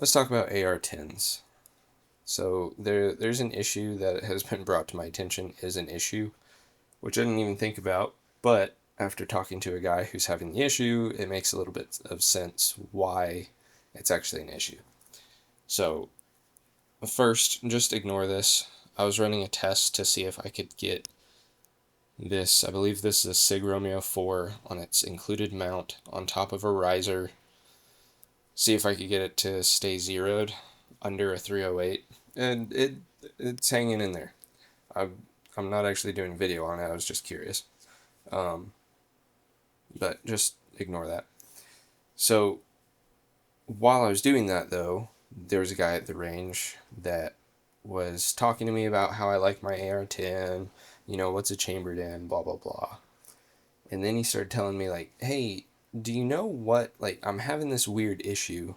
Let's talk about AR-10s. So there's an issue that has been brought to my attention is an issue, which I didn't even think about, but after talking to a guy who's having the issue, it makes a little bit of sense why it's actually an issue. So first, just ignore this. I was running a test to see if I could get this, I believe this is a SIG Romeo 4 on its included mount on top of a riser. See if I could get it to stay zeroed under a 308, and it's hanging in there. I'm not actually doing video on it. I was just curious, but just ignore that. So while I was doing that, though, there was a guy at the range that was talking to me about how I like my AR-10. What's it chambered in, blah blah blah. And then he started telling me like, hey, do you know what? Like, I'm having this weird issue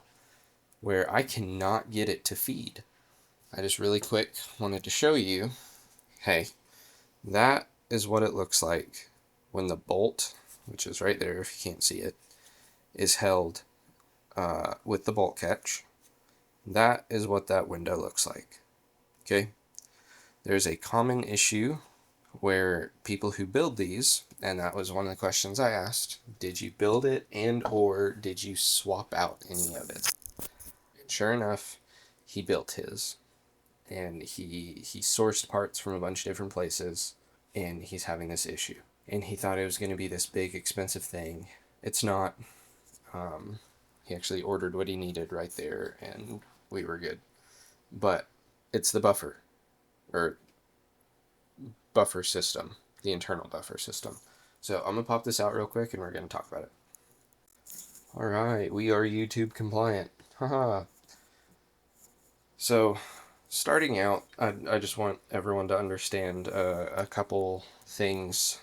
where I cannot get it to feed. I just really quick wanted to show you, hey, that is what it looks like when the bolt, which is right there if you can't see it, is held with the bolt catch. That is what that window looks like. Okay? There's a common issue where people who build these, and that was one of the questions I asked, did you build it and or did you swap out any of it? And sure enough, he built his. And he sourced parts from a bunch of different places, and he's having this issue. And he thought it was going to be this big, expensive thing. It's not. He actually ordered what he needed right there, and we were good. But it's the buffer, or buffer system, the internal buffer system. So I'm going to pop this out real quick, and we're going to talk about it. All right, we are YouTube compliant. Haha. So starting out, I just want everyone to understand a couple things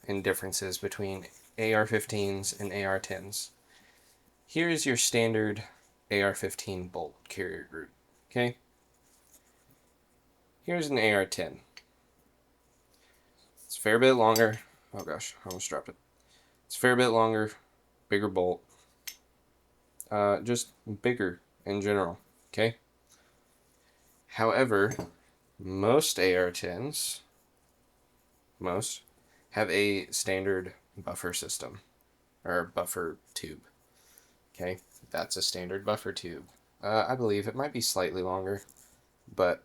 and differences between AR-15s and AR-10s. Here is your standard AR-15 bolt carrier group, okay? Here's an AR-10. It's a fair bit longer. Oh gosh, I almost dropped it. It's a fair bit longer, bigger bolt. Just bigger in general, okay? However, most AR-10s, have a standard buffer system, or buffer tube. Okay, that's a standard buffer tube. I believe it might be slightly longer, but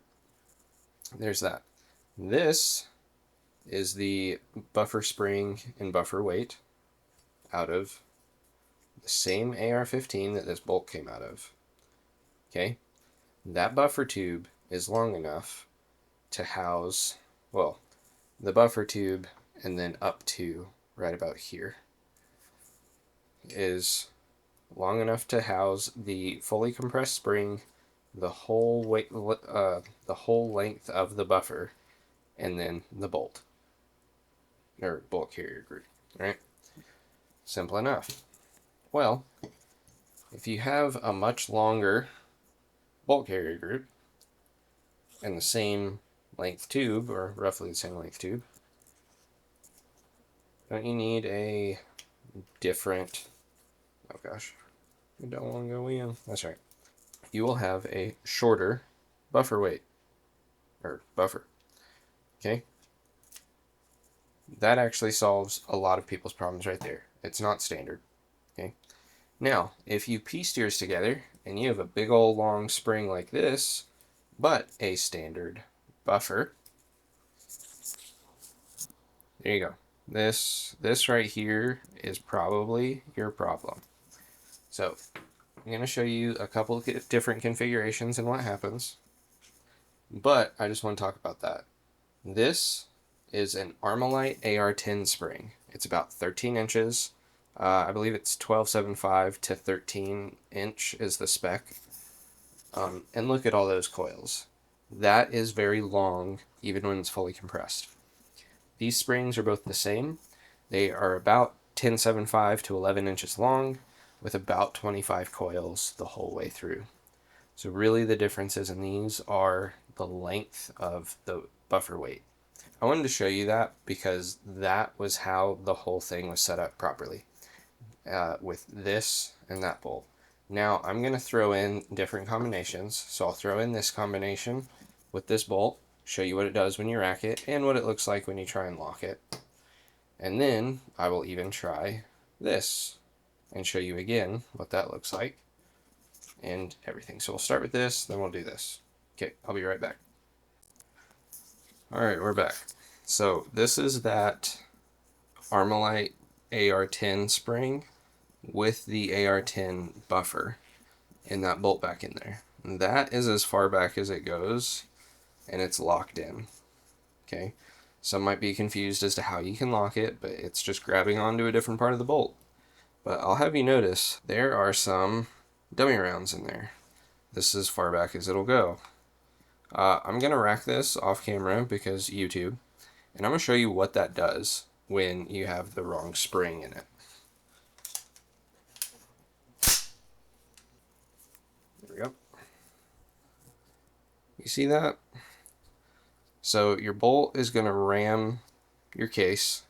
there's that. This is the buffer spring and buffer weight out of the same AR-15 that this bolt came out of. Okay, that buffer tube is long enough to house, well, the buffer tube and then up to right about here is long enough to house the fully compressed spring, the whole weight, the whole length of the buffer, and then the bolt or bolt carrier group. Right? Simple enough. Well, if you have a much longer bolt carrier group and the same length tube, or roughly the same length tube, don't you need a different? Oh gosh, I don't want to go in. That's right. You will have a shorter buffer weight, or buffer. Okay? That actually solves a lot of people's problems right there. It's not standard. Okay? Now, if you piece yours together and you have a big old long spring like this, but a standard buffer, there you go. This right here is probably your problem. So, I'm going to show you a couple of different configurations and what happens. But I just want to talk about that. This is an Armalite AR-10 spring. It's about 13 inches. I believe it's 12.75 to 13 inch is the spec. And look at all those coils. That is very long, even when it's fully compressed. These springs are both the same. They are about 10.75 to 11 inches long, with about 25 coils the whole way through. So really the differences in these are the length of the buffer weight. I wanted to show you that because that was how the whole thing was set up properly with this and that bolt. Now I'm going to throw in different combinations. So I'll throw in this combination with this bolt, show you what it does when you rack it, and what it looks like when you try and lock it. And then I will even try this and show you again what that looks like and everything. So we'll start with this, then we'll do this. Okay, I'll be right back. All right, we're back. So this is that Armalite AR-10 spring with the AR-10 buffer and that bolt back in there. And that is as far back as it goes, and it's locked in. Okay, some might be confused as to how you can lock it, but it's just grabbing onto a different part of the bolt. But I'll have you notice there are some dummy rounds in there. This is as far back as it'll go. I'm going to rack this off camera because YouTube, and I'm going to show you what that does when you have the wrong spring in it. There we go. You see that? So your bolt is going to ram your case.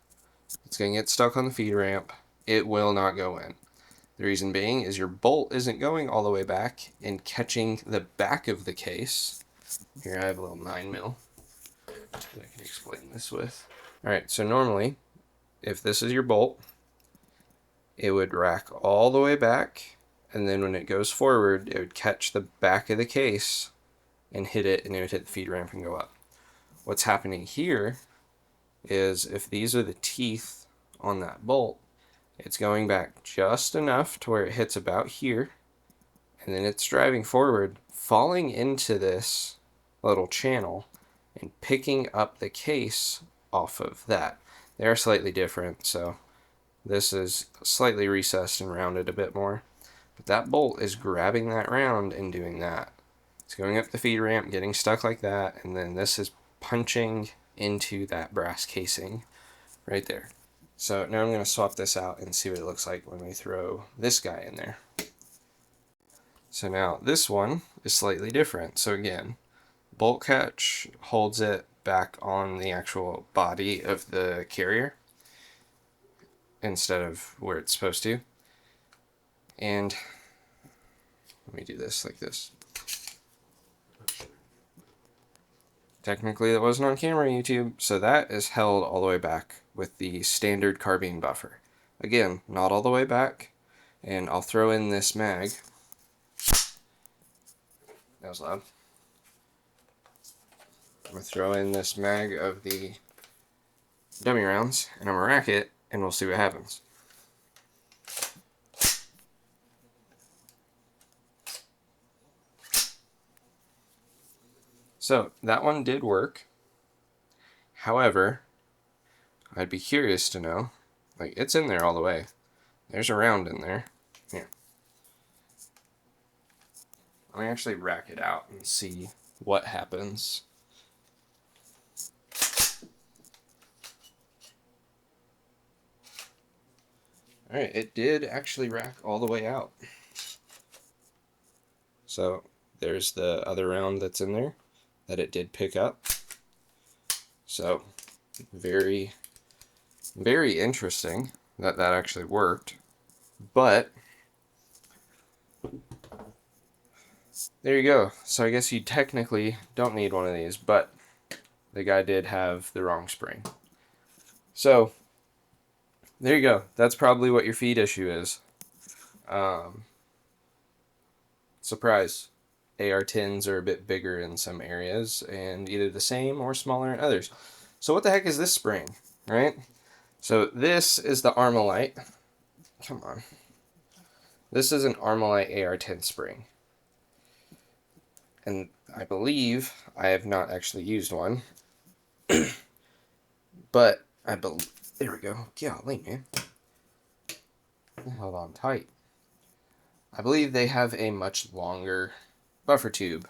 It's going to get stuck on the feed ramp. It will not go in. The reason being is your bolt isn't going all the way back and catching the back of the case. Here I have a little 9mm that I can explain this with. Alright, so normally, if this is your bolt, it would rack all the way back, and then when it goes forward, it would catch the back of the case and hit it, and it would hit the feed ramp and go up. What's happening here is if these are the teeth on that bolt, it's going back just enough to where it hits about here, and then it's driving forward, falling into this little channel and picking up the case off of that. They are slightly different, so this is slightly recessed and rounded a bit more. But that bolt is grabbing that round and doing that. It's going up the feed ramp, getting stuck like that, and then this is punching into that brass casing right there. So now I'm going to swap this out and see what it looks like when we throw this guy in there. So now this one is slightly different. So again, bolt catch holds it back on the actual body of the carrier instead of where it's supposed to. And let me do this like this. Technically that wasn't on camera, YouTube, so that is held all the way back with the standard carbine buffer. Again, not all the way back, and I'll throw in this mag. That was loud. I'm going to throw in this mag of the dummy rounds, and I'm going to rack it, and we'll see what happens. So, that one did work. However, I'd be curious to know, like, it's in there all the way. There's a round in there. Here. Let me actually rack it out and see what happens. Alright, it did actually rack all the way out. So, there's the other round that's in there that it did pick up. So, very, very interesting that that actually worked. But, there you go. So I guess you technically don't need one of these, but the guy did have the wrong spring. So, there you go. That's probably what your feed issue is. Surprise. AR-10s are a bit bigger in some areas, and either the same or smaller in others. So what the heck is this spring, right? So this is the Armalite. Come on. This is an Armalite AR-10 spring. And I believe I have not actually used one. But I believe... There we go. Golly, man. Hold on tight. I believe they have a much longer buffer tube.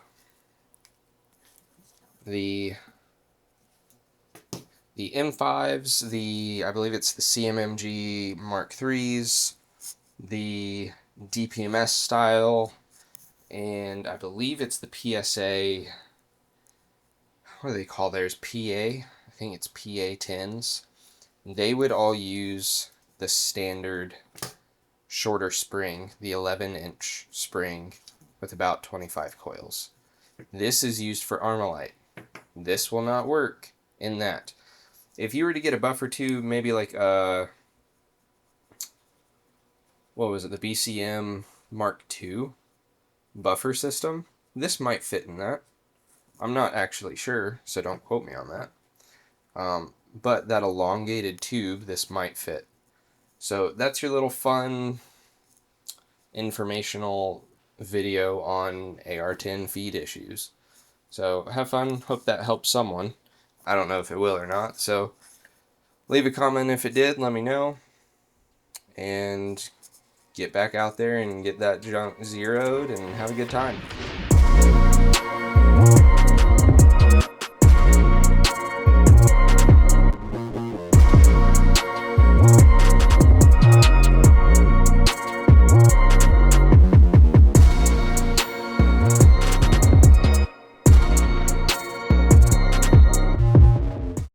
The M5s, I believe it's the CMMG Mark IIIs, the DPMS style, and I believe it's the PSA, what do they call theirs, PA? I think it's PA 10s. They would all use the standard shorter spring, the 11-inch spring with about 25 coils. This is used for Armalite. This will not work in that. If you were to get a buffer tube, maybe like what was it, the BCM Mark II buffer system, this might fit in that. I'm not actually sure, so don't quote me on that. But that elongated tube, this might fit. So that's your little fun informational video on AR-10 feed issues. So have fun. Hope that helps someone. I don't know if it will or not. So leave a comment if it did. Let me know. And get back out there and get that junk zeroed and have a good time.